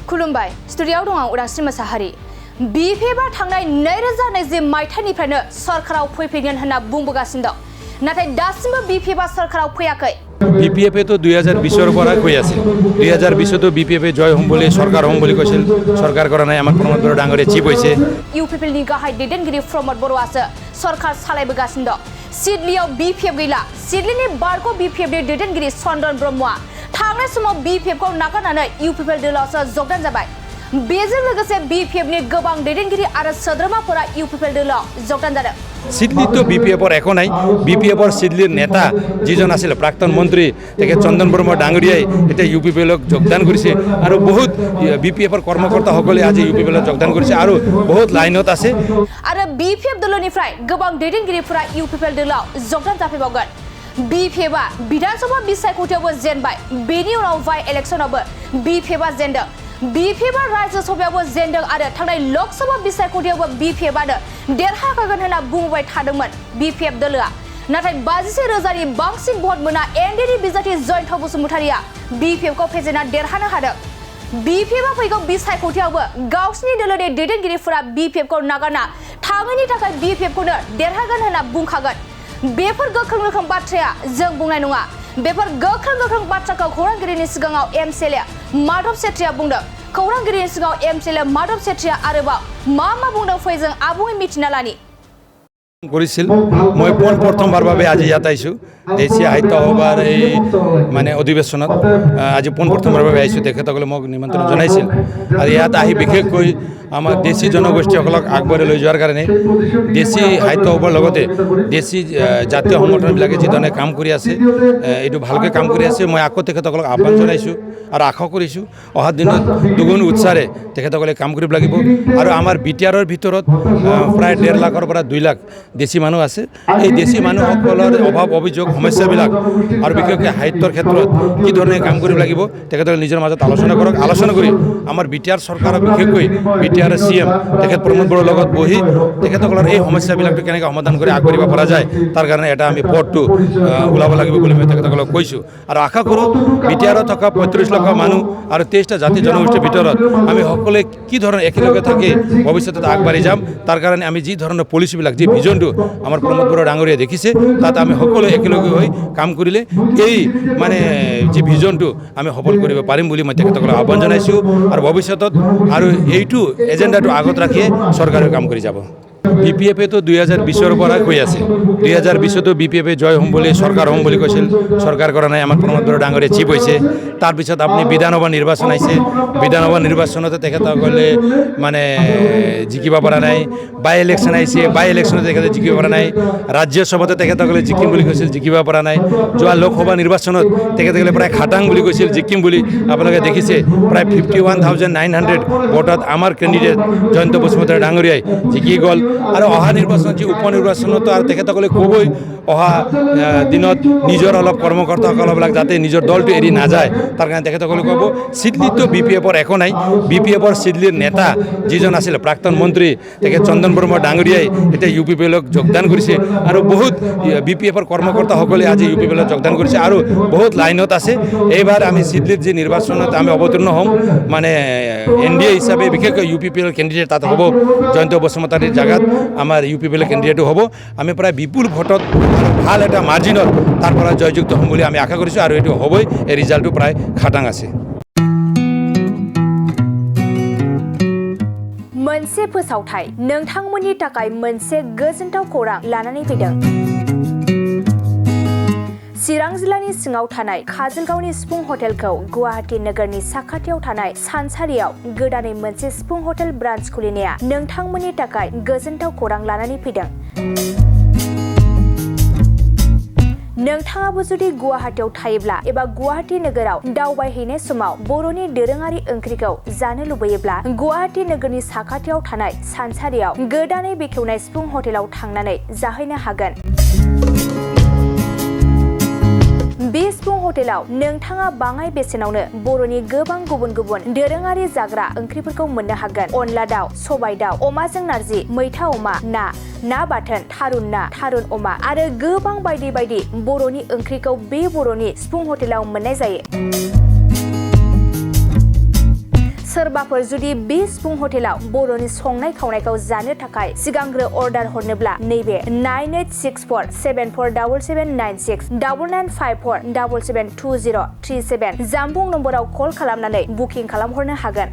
खुलुमबाय स्टुडिय'आव दं आं उदांस्रि मोसाहारि बिपिएफआ थांनाय 2020 मायथाइनिफ्रायनो सरकाराव फैफिनगोन होनना बुंबोगासिनो दं नाथाय दासिमबो बिपिएफआ सरकाराव फैयाखै বিপিএফে তো 2020 পৰা কৈ আছে 2020 তো বিপিএফে জয় হোম বুলি সৰকাৰ হোম বুলি কৈছিল সৰকাৰ কৰা নাই আমাৰ প্ৰমোদ বড়ো ডাঙৰীয়া চিফ হৈছে ইউপিপিএলनि गाहाय दैदेनगिरि प्रमोद बर'आसो सरकार सालायबोगासिनो दं सिडलियाव बिपिएफ गैला सिडलिनि बारग' बिपिएफनि दैदेनगिरि चन्दन ब्रह्मआ थांनाय समाव बिपिएफखौ नागारनानै इउपिपिएल दलावसो जगदान जाबाय बेजों लोगोसे बिपिएफनि गोबां दैदेनगिरि आरो सोद्रोमाफोरा इउपिपिएल दलाव जगदान जादों सिडली तो বিপিএফৰ একো নাই বিপিএফৰ সিডলিৰ নেতা যিজন আছিল প্ৰাক্তন মন্ত্ৰী তেখে চন্দন বৰ্মা ডাঙৰীয়াই এতিয়া ইউপিপিএলক যোগদান কৰিছে আৰু বহুত বিপিএফৰ কৰ্মকৰ্তাসকলে আজি ইউপিপিএলত যোগদান কৰিছে আৰু বহুত লাইনত আছে আৰু বিপিএফ দলनिफ्राय गोबां दैदेनगिरिफोरा इउपिपिएल दलाव जगदान जाफैबावगोन बिपिएफआ विधानसभा बिसायख'थियावबो जेनबाय बेनि उनाव बाइ इलेक्सनावबो बिपिएफआ जेनदों बिपिएफआ राज्य सभायावबो जेनदों आरो थांनाय लोकसभा बिसायख'थियावबो बिपिएफआनो देरहागोन होनना बुंबाय थादोंमोन बिपिएफ दलआ नाथाय 52,000नि बांसिन भट मोना एनडिनि बिजाथि जयन्त बसुमतारिया बिपिएफखौ फेजेनना देरहानो हादों बिपिएफआ फैगौ बिसायख'थियावबो गावसिनि दलनि दैदेनगिरिफोरा बिपिएफखौ नागारना थाङैनि थाखाय बिपिएफखौनो देरहागोन होनना बुंखागोन बेफोर गोख्रों बाथ्राया जों बुंनाय नङा बेफोर गोख्रों बाथ्राखौ खौरांगिरिनि सिगाङाव एमएलए माधव सेत्रीया बुंदों खौरांगिरिनि सिगाङाव एमएलए माधव सेत्रीया आरोबाव मा बुंदों फै जों आबुङै मिथिना लानि কৰিছিল মই প্ৰথমবাৰ বাবে আজি ইয়াত আহিছোঁ দেশীয় সাহিত্য সভাৰ এই মানে অধিৱেশনত আজি প্ৰথমবাৰ বাবে আহিছোঁ তেখেতসকলে মোক নিমন্ত্ৰণ জনাইছিল আৰু ইয়াত আহি বিশেষকৈ আমাৰ দেশী জনগোষ্ঠীসকলক আগবঢ়াই লৈ যোৱাৰ কাৰণে দেশী সাহিত্য সভাৰ লগতে দেশী জাতীয় সংগঠনবিলাকে যিধৰণে কাম কৰি আছে এইটো ভালকৈ কাম কৰি আছে মই আকৌ তেখেতসকলক আহ্বান জনাইছোঁ আৰু আশা কৰিছোঁ অহা দিনত দুগুণ উৎসাহেৰে তেখেতসকলে কাম কৰিব লাগিব আৰু আমাৰ বিটিআৰৰ ভিতৰত প্ৰায় 1.5 লাখৰ পৰা 2 লাখ দেশী মানুহ আছে এই দেশী মানুহসকলৰ অভাৱ অভিযোগ সমস্যাবিলাক আৰু বিশেষকৈ সাহিত্যৰ ক্ষেত্ৰত কি ধৰণে কাম কৰিব লাগিব তেখেতসকলে নিজৰ মাজত আলোচনা কৰি আমাৰ বিটিআৰ চৰকাৰৰ বিশেষকৈ বিটিআৰ সিএম তেখেত প্ৰমোদ বড়োৰ লগত বহি তেখেতসকলৰ এই সমস্যাবিলাকটো কেনেকৈ সমাধান কৰি আগবাঢ়িব পৰা যায় তাৰ কাৰণে এটা আমি পথটো ওলাব লাগিব বুলি মই তেখেতসকলক কৈছোঁ আৰু আশা কৰোঁ বিটিআৰত থকা 35 লাখ মানুহ আৰু 23টা জাতি জনগোষ্ঠীৰ ভিতৰত আমি সকলোৱে কি ধৰণে একেলগে থাকি ভৱিষ্যতত আগবাঢ়ি যাম তাৰ কাৰণে আমি যি ধৰণৰ পলিচিবিলাক যি ভিজনটো আমাৰ প্ৰমোদ বড়ো ডাঙৰীয়াই দেখিছে তাত আমি সকলোৱে একেলগে হৈ কাম কৰিলে এই মানে যি ভিজনটো আমি সফল কৰিব পাৰিম বুলি মই তেখেতসকলক আহ্বান জনাইছোঁ আৰু ভৱিষ্যতত আৰু এইটো এজেণ্ডাটো আগত ৰাখিয়ে চৰকাৰে কাম কৰি যাব বিপিএফে তো 2020 পৰা কৈ আছে 2020 তো বিপিএফে জয় হোম বুলি সৰকাৰ হোম বুলি কৈছিল সৰকাৰ কৰা নাই আমাৰ প্ৰমোদ বড়ো ডাঙৰীয়া চিফ হৈছে তাৰপিছত আপুনি বিধানসভা নিৰ্বাচন আহিছে বিধানসভা নিৰ্বাচনতে তেখেতসকলে মানে জিকিব পৰা নাই বাই ইলেকশ্যন আহিছে বাই ইলেকশ্যনতে তেখেতে জিকিব পৰা নাই ৰাজ্যসভাতে তেখেতসকলে জিকিম বুলি কৈছিল জিকিব পৰা নাই যোৱা লোকসভা নিৰ্বাচনত তেখেতসকলে প্ৰায় খাটাং বুলি কৈছিল জিকিম বুলি আপোনালোকে দেখিছে প্ৰায় 51,900 ভোটত আমাৰ কেণ্ডিডেট জয়ন্ত বসুমতাৰী ডাঙৰীয়াই জিকি গ'ল আৰু অহা নিৰ্বাচনত যি উপ নিৰ্বাচনতো আৰু তেখেতসকলে ক'বই অহা দিনত নিজৰ অলপ কৰ্মকৰ্তাসকলবিলাক যাতে নিজৰ দলটো এৰি নাযায় তাৰ কাৰণে তেখেতসকলে ক'ব সিডলিতো বিপিএফৰ একো নাই বিপিএফৰ সিডলিৰ নেতা যিজন আছিল প্ৰাক্তন মন্ত্ৰী তেখেত চন্দন বৰ্মা ডাঙৰীয়াই এতিয়া ইউপিপিএলক যোগদান কৰিছে আৰু বহুত বিপিএফৰ কৰ্মকৰ্তাসকলে আজি ইউপিপিএলত যোগদান কৰিছে আৰু বহুত লাইনত আছে এইবাৰ আমি সিডলিত যি নিৰ্বাচনত আমি অৱতীৰ্ণ হ'ম মানে এনডিএ হিচাপে বিশেষকৈ ইউপিপিএলৰ কেণ্ডিডেট তাত হ'ব জয়ন্ত বসুমতাৰীৰ জাগাত আমাৰ ইউপিপিএলৰ কেণ্ডিডেটো হ'ব আমি প্ৰায় বিপুল ভোটত আৰু ভাল এটা মাৰ্জিনত তাৰ পৰা জয়যুক্ত হ'ম বুলি আমি আশা কৰিছোঁ আৰু এইটো হ'বই এই ৰিজাল্টটো প্ৰায় খাটাং আছে मोनसे फोसावथाय नोंथांमोननि थाखाय मोनसे गोजोनथाव खौरां लानानै फैदों चिरां जिल्लानि सिङाव थानाय काजलगावनि सिफुं हटेलखौ गुवाहाटी नोगोरनि साखाथियाव थानाय सानसारियाव गोदानै मोनसे सिफुं हटेल ब्रान्च खुलिनाया नोंथांमोननि थाखाय गोजोनथाव खौरां लानानै फैदों नोंथाङाबो जुदि गुवाहाटीयाव थायोब्ला एबा गुवाहाटी नोगोराव दावबायहैनाय समाव बर'नि दोरोङारि ओंख्रिखौ जानो लुबैयोब्ला गुवाहाटी नोगोरनि साखाथियाव थानाय सानसारियाव गोदानै बेखेवनाय सिफुं हटेलाव थांनानै जाहैनो हागोन बे सिफुं हटेलाव नोंथाङा बाङाय बेसेनावनो बर'नि गोबां गुबुन गुबुन दोरोङारि जाग्रा ओंख्रिफोरखौ मोननो हागोन अनला दाउ सबाय दाउ अमाजों नारजि मैथा अमा ना बाथोन थारुन अमा आरो गोबां बायदि बायदि बर'नि ओंख्रिखौ बे बर'नि सिफुं हटेलाव मोननाय जायो सोरबाफोर जुदि बे सिफुं हटेलाव बर'नि संनाय खावनायखौ जानो थाखाय सिगांग्रो अर्डार हरनोब्ला नैबे 9864747796 9954772037 जामबुं नम्बराव कल खालामनानै बुकिं खालामहरनो हागोन।